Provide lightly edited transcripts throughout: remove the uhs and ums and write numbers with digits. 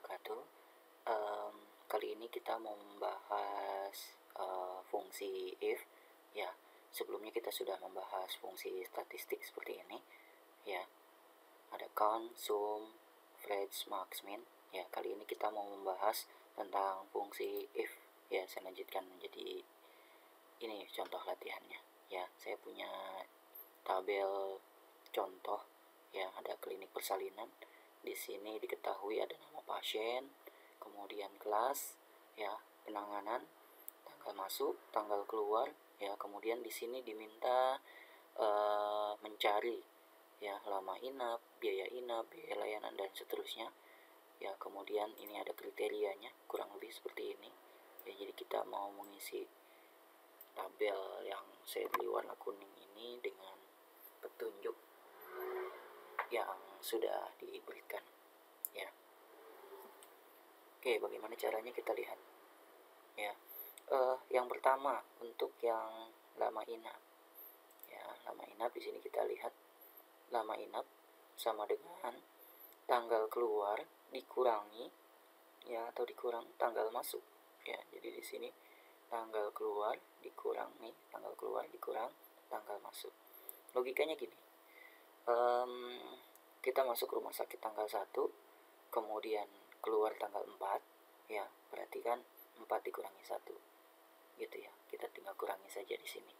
wabarakatuh. Kali ini kita mau membahas fungsi if. Ya, sebelumnya kita sudah membahas fungsi statistik seperti ini. Ya, ada count, sum, average, max, min. Ya, kali ini kita mau membahas tentang fungsi if. Ya, saya lanjutkan menjadi ini contoh latihannya. Ya, saya punya tabel contoh. Ya, ada klinik persalinan. Di sini diketahui ada nama pasien, kemudian kelas, ya, penanganan, tanggal masuk, tanggal keluar, ya, kemudian di sini diminta mencari, ya, lama inap, biaya layanan dan seterusnya. Ya, kemudian ini ada kriterianya, kurang lebih seperti ini. Ya, jadi kita mau mengisi tabel yang saya beli warna kuning ini dengan petunjuk yang sudah diberikan. Ya. Oke, bagaimana caranya kita lihat. Ya. Yang pertama untuk yang lama inap. Ya, lama inap di sini kita lihat lama inap sama dengan tanggal keluar dikurangi, ya, atau dikurang tanggal masuk. Ya, jadi di sini tanggal keluar dikurang nih, tanggal keluar dikurang tanggal masuk. Logikanya gini. Kita masuk rumah sakit tanggal 1, kemudian keluar tanggal 4, ya, berarti kan 4 dikurangi 1, gitu ya. Kita tinggal kurangi saja di sini.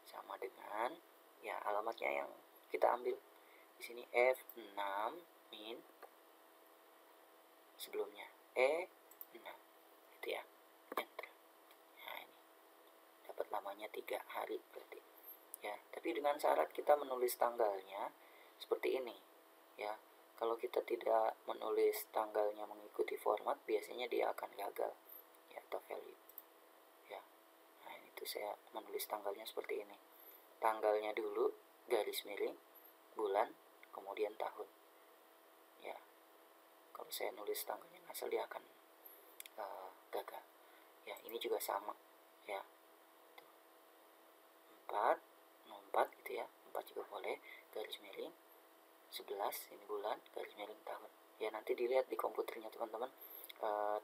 Sama dengan, ya, alamatnya yang kita ambil di sini F6 min sebelumnya E6, gitu ya. Enter. Nah, ini dapat lamanya 3 hari berarti. Ya, tapi dengan syarat kita menulis tanggalnya seperti ini. Ya, kalau kita tidak menulis tanggalnya mengikuti format, biasanya dia akan gagal, ya, atau value. Ya, nah itu saya menulis tanggalnya seperti ini. Tanggalnya dulu garis miring, bulan, kemudian tahun. Ya, kalau saya nulis tanggalnya ngasal dia akan gagal. Ya, ini juga sama. Ya, 4 gitu ya, 4 juga boleh, garis miring 11, ini bulan, garis miring tahun. Ya, nanti dilihat di komputernya teman-teman.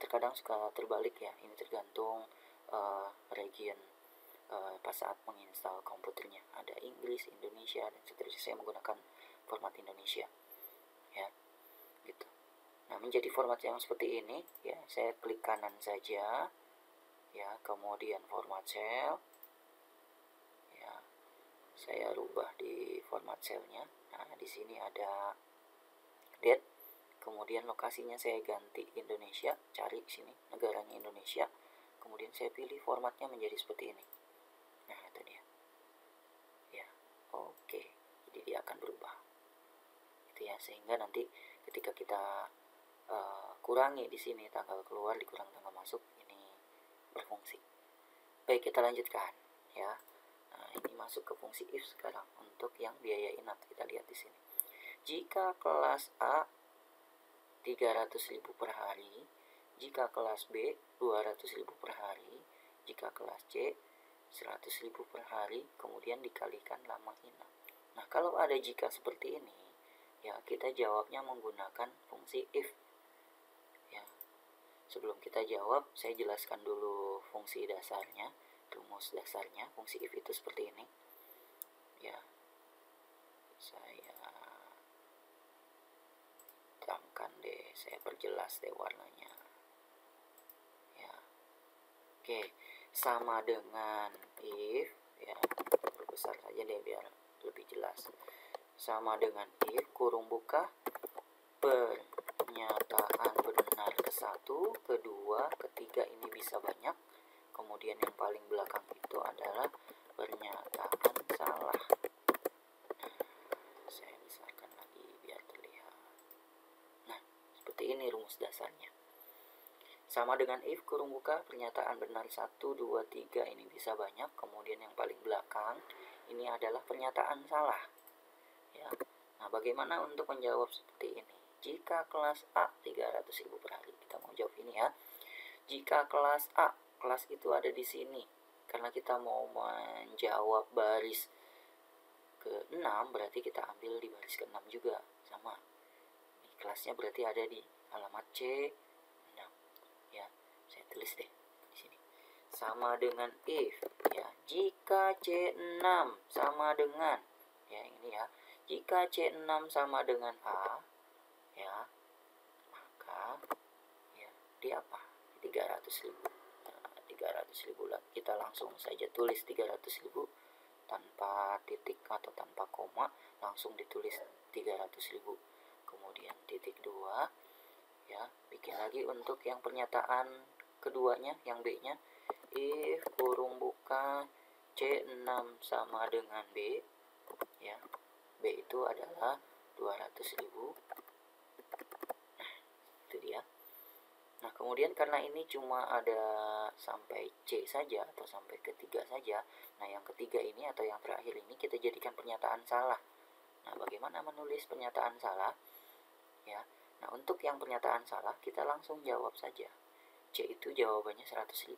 Terkadang suka terbalik ya, ini tergantung region pas saat menginstal komputernya. Ada Inggris, Indonesia, dan seterusnya. Saya menggunakan format Indonesia, ya, gitu. Nah, menjadi format yang seperti ini, ya, saya klik kanan saja, ya, kemudian format cell, ya, saya rubah di format cellnya. Nah, di sini ada date, kemudian lokasinya saya ganti Indonesia, cari sini negaranya Indonesia, kemudian saya pilih formatnya menjadi seperti ini. Nah, itu dia. Ya, oke. Jadi dia akan berubah, gitu ya, sehingga nanti ketika kita kurangi di sini tanggal keluar dikurang tanggal masuk, ini berfungsi. Baik, kita lanjutkan, ya. Nah, ini masuk ke fungsi if sekarang untuk yang biaya inap. Kita lihat di sini. Jika kelas A 300.000 per hari, jika kelas B 200.000 per hari, jika kelas C 100.000 per hari, kemudian dikalikan lama inap. Nah, kalau ada jika seperti ini, ya, kita jawabnya menggunakan fungsi if. Ya, sebelum kita jawab, saya jelaskan dulu fungsi dasarnya, rumus dasarnya. Fungsi if itu seperti ini. Ya, saya terangkan deh, saya perjelas deh warnanya. Ya, oke, sama dengan if, ya, perbesar saja deh biar lebih jelas. Sama dengan if kurung buka pernyataan benar ke-1, ke-2, ke-3 ini bisa banyak. Kemudian yang paling belakang itu adalah pernyataan salah. Nah, saya besarkan lagi biar terlihat. Nah, seperti ini rumus dasarnya. Sama dengan if kurung buka pernyataan benar 1, 2, 3 ini bisa banyak. Kemudian yang paling belakang ini adalah pernyataan salah. Ya. Nah, bagaimana untuk menjawab seperti ini? Jika kelas A 300.000 per hari, kita mau jawab ini ya. Jika kelas A, kelas itu ada di sini. Karena kita mau menjawab baris ke-6, berarti kita ambil di baris ke-6 juga. Sama. Ini kelasnya berarti ada di alamat C, tulis deh di sini. Sama dengan if, ya, jika C6 sama dengan, ya ini ya, jika C6 sama dengan A, ya, maka ya di apa? 300.000. Nah, 300.000 lah. Kita langsung saja tulis 300.000 tanpa titik atau tanpa koma, langsung ditulis 300.000. Kemudian titik 2, ya, bikin lagi untuk yang pernyataan keduanya, yang B-nya, if kurung buka C6 sama dengan B, ya, B itu adalah 200.000. Nah, itu dia. Nah, kemudian karena ini cuma ada sampai C saja atau sampai ketiga saja, nah yang ketiga ini atau yang terakhir ini kita jadikan pernyataan salah. Nah, bagaimana menulis pernyataan salah? Ya, nah untuk yang pernyataan salah kita langsung jawab saja. C itu jawabannya 100.000.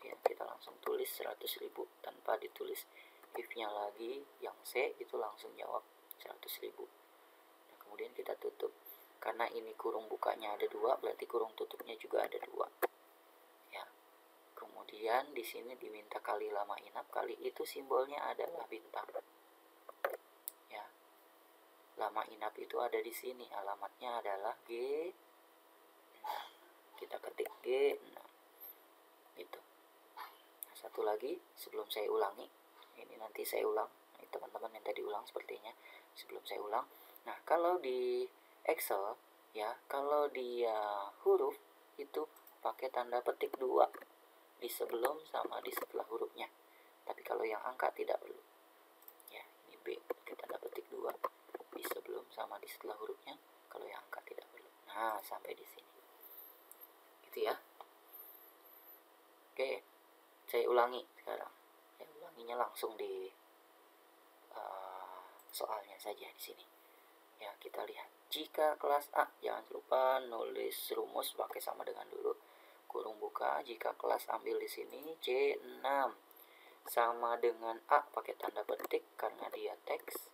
Ya, kita langsung tulis 100.000 tanpa ditulis if-nya lagi. Yang C itu langsung jawab 100.000. Nah, kemudian kita tutup. Karena ini kurung bukanya ada 2, berarti kurung tutupnya juga ada 2. Ya. Kemudian di sini diminta kali lama inap, kali itu simbolnya adalah bintang. Ya. Lama inap itu ada di sini, alamatnya adalah G6. Kita ketik G6. Gitu. Nah, satu lagi sebelum saya ulangi. Ini nanti saya ulang. Nah, teman-teman yang tadi ulang sepertinya sebelum saya ulang. Nah, kalau di Excel, ya, kalau dia huruf itu pakai tanda petik 2 di sebelum sama di setelah hurufnya. Tapi kalau yang angka tidak perlu. Ya, ini B pakai tanda petik 2 di sebelum sama di setelah hurufnya. Kalau yang angka tidak perlu. Nah, sampai di sini. Gitu ya. Oke, saya ulangi sekarang. Saya ulanginya langsung di soalnya saja di sini. Ya, kita lihat. Jika kelas A, jangan lupa nulis rumus pakai sama dengan dulu. Kurung buka, jika kelas ambil di sini C6 sama dengan A pakai tanda petik karena dia teks.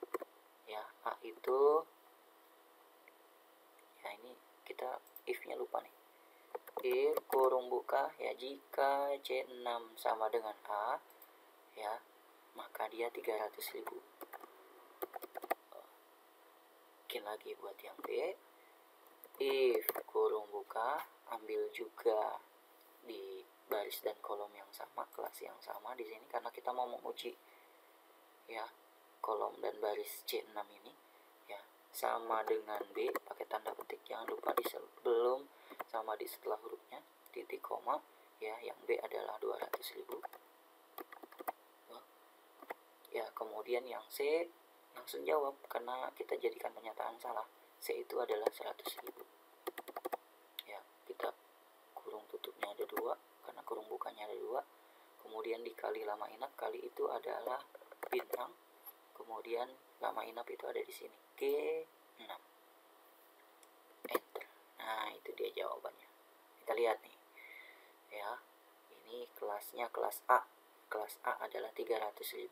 Ya, A itu, ya ini kita if-nya lupa nih. If kurung buka, ya jika C6 sama dengan A, ya, maka dia 300.000. Bikin lagi buat yang B. If kurung buka, ambil juga di baris dan kolom yang sama, kelas yang sama di sini karena kita mau menguji, ya, kolom dan baris C6 ini, ya, sama dengan B pakai tanda petik, jangan lupa di sebelum sama di setelah hurufnya titik koma, ya, yang B adalah 200.000. Ya, kemudian yang C langsung jawab karena kita jadikan pernyataan salah. C itu adalah 100.000. Ya, kita kurung tutupnya ada 2 karena kurung bukanya ada 2. Kemudian dikali lama inap, kali itu adalah bintang. Kemudian lama inap itu ada di sini, G6. Enter. Nah, itu dia jawabannya. Kita lihat nih. Ya, ini kelasnya kelas A. Kelas A adalah 300.000.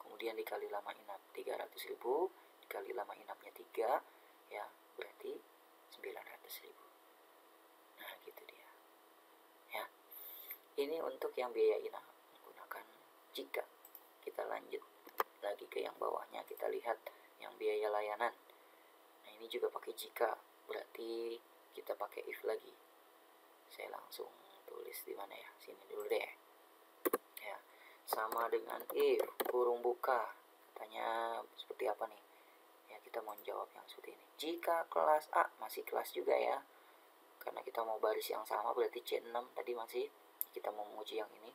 Kemudian dikali lama inap 300.000, dikali lama inapnya 3, ya, berarti 900.000. Nah, gitu dia. Ya. Ini untuk yang biaya inap menggunakan jika. Kita lanjut lagi ke yang bawahnya, kita lihat yang biaya layanan. Nah, ini juga pakai jika, berarti kita pakai if lagi. Saya langsung tulis di mana ya? Sini dulu deh. Ya, sama dengan if kurung buka. Katanya seperti apa nih? Ya, kita mau jawab yang seperti ini. Jika kelas A, masih kelas juga ya. Karena kita mau baris yang sama, berarti C6 tadi masih. Kita mau menguji yang ini.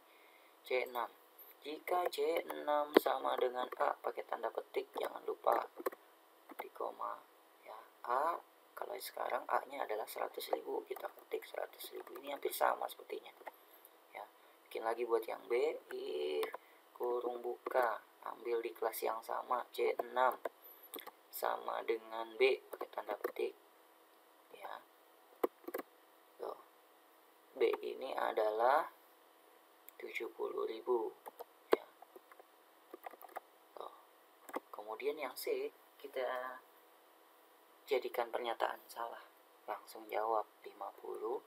C6. Jika C6 sama dengan A, pakai tanda petik, jangan lupa di koma. Ya, A, kalau sekarang A-nya adalah 100.000, kita ketik 100.000. Ini hampir sama sepertinya. Ya, bikin lagi buat yang B. If kurung buka, ambil di kelas yang sama, C6 sama dengan B, pakai tanda petik. Ya. Tuh. B ini adalah 70.000. Ya. Tuh. Kemudian yang C kita jadikan pernyataan salah, langsung jawab 50.000.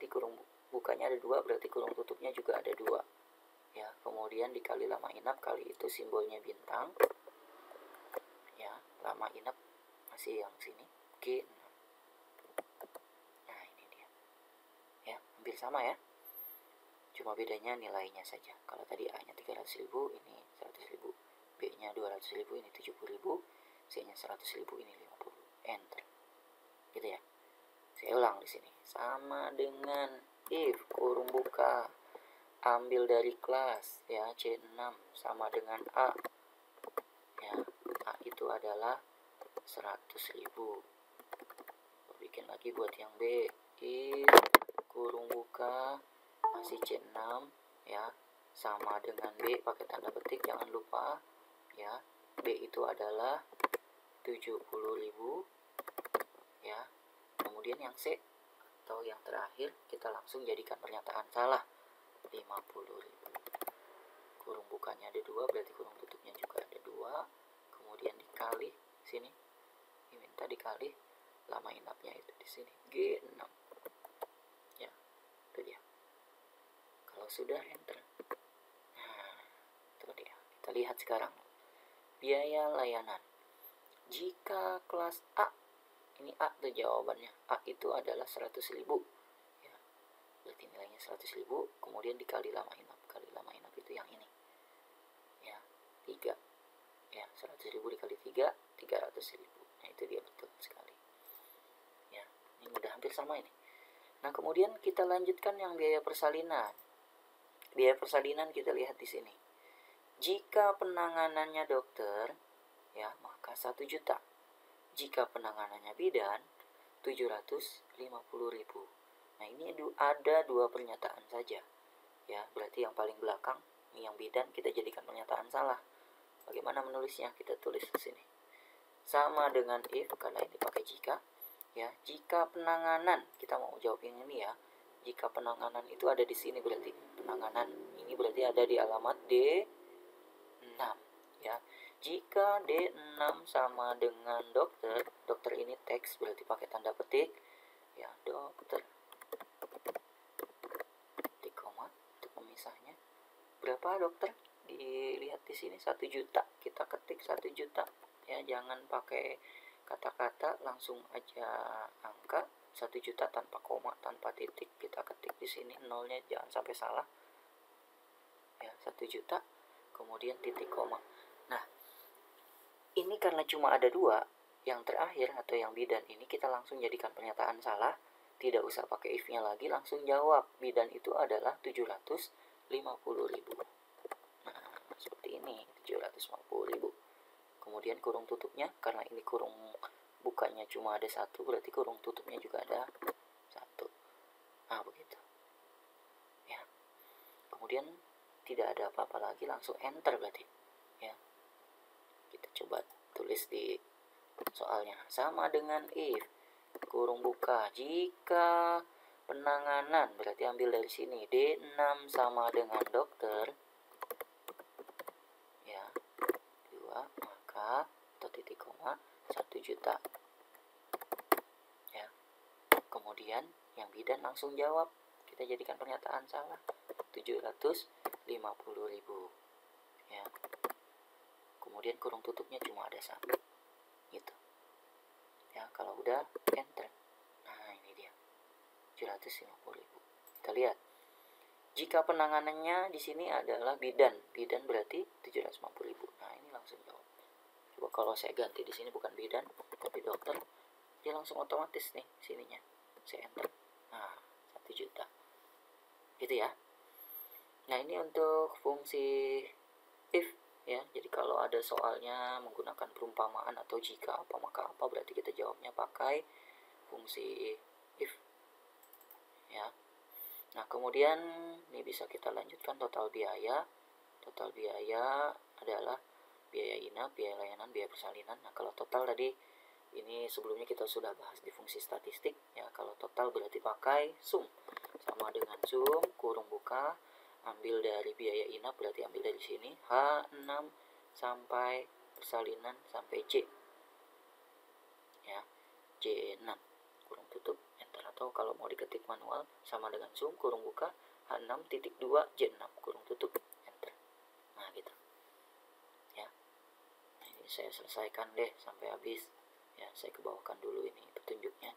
ini kurung bukanya ada 2, berarti kurung tutupnya juga ada 2 ya. Kemudian dikali lama inap, kali itu simbolnya bintang ya. Lama inap masih yang sini G6. Nah ini dia ya, hampir sama ya, cuma bedanya nilainya saja. Kalau tadi A nya 300.000, ini 100.000, B nya 200.000, ini 70.000, C nya 100.000, ini 50. Enter gitu ya. Saya ulang di sini, sama dengan if kurung buka ambil dari kelas ya, C6 sama dengan A ya. A itu adalah 100.000. Bikin lagi buat yang B, if kurung buka masih C6 ya, sama dengan B pakai tanda petik, jangan lupa ya. B itu adalah 70.000 ya. Kemudian yang C atau yang terakhir kita langsung jadikan pernyataan salah, 50.000. Kurung bukanya ada 2, berarti kurung tutupnya juga ada 2. Kemudian dikali sini, diminta dikali lama inapnya itu di sini G6 ya. Itu dia. Kalau sudah enter, nah itu dia. Kita lihat sekarang biaya layanan. Jika kelas A, ini A tuh jawabannya, A itu adalah 100.000 ya, berarti nilainya 100.000. Kemudian dikali lama inap, kali lama inap itu yang ini ya, 3 ya. 100.000 dikali 3, 300.000. Nah itu dia, betul sekali ya. Ini udah hampir sama ini. Nah kemudian kita lanjutkan yang biaya persalinan. Biaya persalinan kita lihat di sini. Jika penanganannya dokter ya, maka 1 juta. Jika penanganannya bidan, 750.000. Nah ini ada 2 pernyataan saja ya, berarti yang paling belakang ini yang bidan kita jadikan pernyataan salah. Bagaimana menulisnya? Kita tulis di sini sama dengan if, karena ini pakai jika ya. Jika penanganan, kita mau jawab yang ini ya. Jika penanganan itu ada di sini, berarti penanganan ini berarti ada di alamat D6 ya. Jika D6 sama dengan dokter, dokter ini teks berarti pakai tanda petik ya, dokter di koma untuk pemisahnya. Berapa dokter? Dilihat di sini 1 juta. Kita ketik 1 juta ya, jangan pakai kata-kata, langsung aja angka 1 juta tanpa koma, tanpa titik. Kita ketik di sini nolnya, jangan sampai salah ya. 1 juta kemudian titik koma. Nah ini karena cuma ada 2, yang terakhir atau yang bidan ini kita langsung jadikan pernyataan salah, tidak usah pakai if-nya lagi, langsung jawab bidan itu adalah 750.000. Nah seperti ini, 750.000. Kemudian kurung tutupnya, karena ini kurung bukanya cuma ada 1, berarti kurung tutupnya juga ada 1. Nah begitu ya. Kemudian tidak ada apa-apa lagi, langsung enter berarti ya. Kita coba tulis di soalnya, sama dengan if kurung buka jika penanganan, berarti ambil dari sini D6 sama dengan dokter ya, 2, maka atau titik koma 1 juta ya. Kemudian yang bidan langsung jawab, kita jadikan pernyataan salah, 750.000 ya. Kemudian kurung tutupnya cuma ada 1 gitu ya. Kalau udah enter, nah ini dia 750.000. Kita lihat, jika penanganannya di sini adalah bidan, bidan berarti 750.000. Nah ini langsung jawab. Coba kalau saya ganti di sini bukan bidan tapi dokter, dia langsung otomatis nih sininya, saya enter, nah 1 juta gitu ya. Nah ini untuk fungsi if ya. Jadi kalau ada soalnya menggunakan perumpamaan atau jika apa maka apa, berarti kita jawabnya pakai fungsi if ya. Nah kemudian ini bisa kita lanjutkan total biaya. Total biaya adalah biaya inap, biaya layanan, biaya persalinan. Nah kalau total tadi ini sebelumnya kita sudah bahas di fungsi statistik ya. Kalau total berarti pakai sum, sama dengan sum kurung buka ambil dari biaya inap, berarti ambil dari sini H6 sampai persalinan sampai J ya, J6 kurung tutup enter. atau kalau mau diketik manual sama dengan zoom kurung buka H6.2 J6 kurung tutup enter. Nah gitu ya. Nah, ini saya selesaikan deh sampai habis ya. Saya kebawahkan dulu ini petunjuknya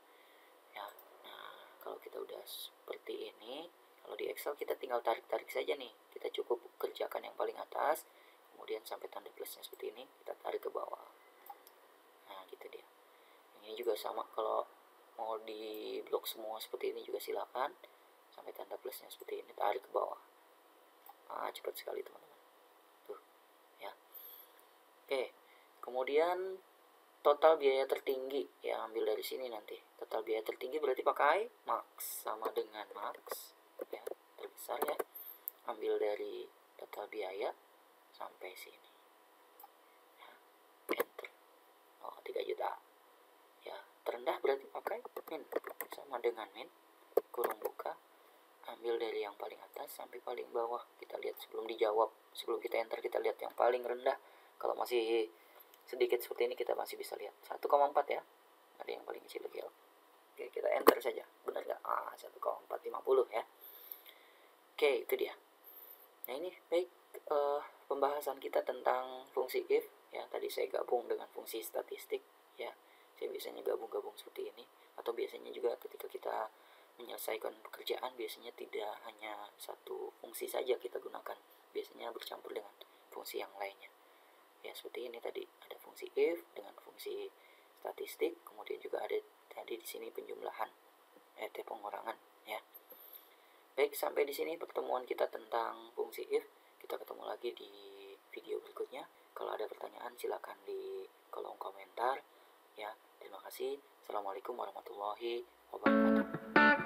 ya. Nah kalau kita udah seperti ini, kalau di Excel kita tinggal tarik-tarik saja nih. Kita cukup kerjakan yang paling atas, kemudian sampai tanda plusnya seperti ini kita tarik ke bawah. Nah gitu dia. Ini juga sama, kalau mau di blok semua seperti ini juga silakan, sampai tanda plusnya seperti ini tarik ke bawah. Nah cepat sekali teman-teman tuh ya. Oke, kemudian total biaya tertinggi ya, ambil dari sini nanti. Total biaya tertinggi berarti pakai max, sama dengan max ya, terbesar ya. Ambil dari total biaya sampai sini ya. Enter. Oh 3 juta ya. Terendah berarti pakai min, sama dengan min kurung buka, ambil dari yang paling atas sampai paling bawah. Kita lihat sebelum dijawab, sebelum kita enter, kita lihat yang paling rendah. Kalau masih sedikit seperti ini kita masih bisa lihat 1,4 ya, ada yang paling kecil lagi. Oke, kita enter saja, benar nggak? 1,450 ya. Oke, itu dia. Nah ini baik, pembahasan kita tentang fungsi if ya. Tadi saya gabung dengan fungsi statistik ya. Saya biasanya gabung-gabung seperti ini, atau biasanya juga ketika kita menyelesaikan pekerjaan biasanya tidak hanya satu fungsi saja kita gunakan, biasanya bercampur dengan fungsi yang lainnya ya. Seperti ini tadi ada fungsi if dengan fungsi statistik, kemudian juga ada tadi di sini penjumlahan pengurangan ya. Baik, sampai di sini pertemuan kita tentang fungsi if. Kita ketemu lagi di video berikutnya. Kalau ada pertanyaan silakan di kolom komentar ya. Terima kasih. Assalamualaikum warahmatullahi wabarakatuh.